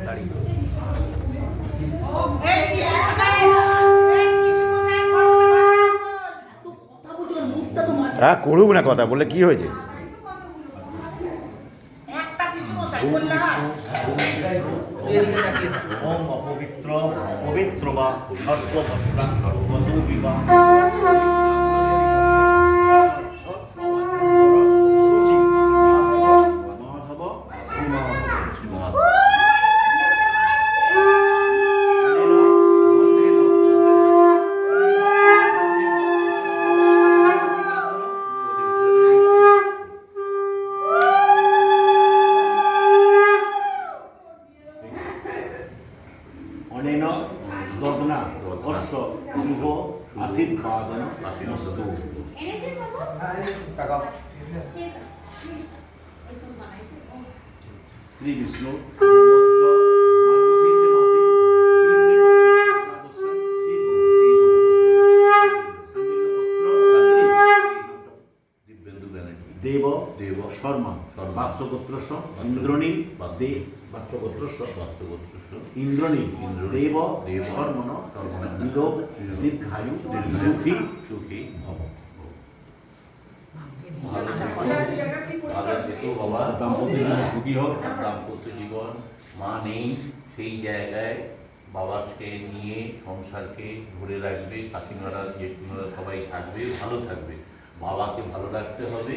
দাঁড়িয়ে হ্যাঁ, করুক না, কথা বললে কি হয়েছে? ওম অপবিত্র অপবিত্র বা সর্ববস্ত্রাং সর্বতো বিবা অনেন দগ্না অশ্ব শুভ আশীর্বাদন আশীর্বস্তু শ্রী বিষ্ণু দেব দেব শর্মা বাৎসগোত্রস্য ইন্দ্রণী দে বাৎসগোত্রস্য ইন্দ্রণী দেব দেব শর্মণ শর্মণ বিলোক দীর্ঘায়ু সুখী সুখী ভব। বাবা দাম্পত্য জীবন সুখী হোক। দাম্পত্য জীবন, মা নেই সেই জায়গায় বাবাকে নিয়ে সংসারকে ধরে রাখবে, কাকিমারা জেঠুমারা সবাই থাকবে, ভালো থাকবে। বাবাকে ভালো রাখতে হবে,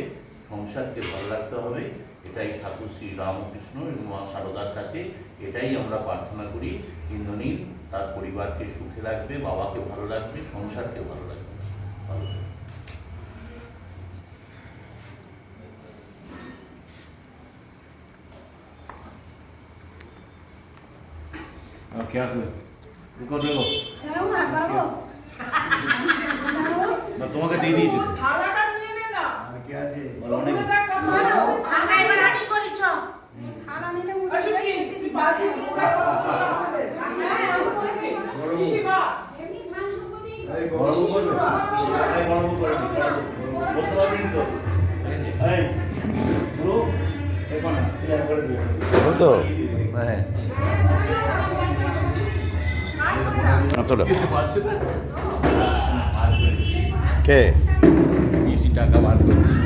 সংসারকে ভালো রাখতে হবে, এটাই ঠাকুর শ্রী রামকৃষ্ণ এবং মা শারদার কাছে এটাই আমরা প্রার্থনা করি। ইন্দ্রনীল তার পরিবারকে সুখে রাখবে, বাবাকে ভালো রাখবে, সংসারকে ভালো রাখবে। ভালো থাকবে। কে আসবে না তোমাকে দিয়ে দিয়েছি তো হ্যাঁ, কে বেশি টাকা বার করছি,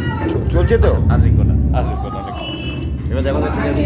চলছে তো? আধেক কথা এবার দেখো তো ঠিক আছে।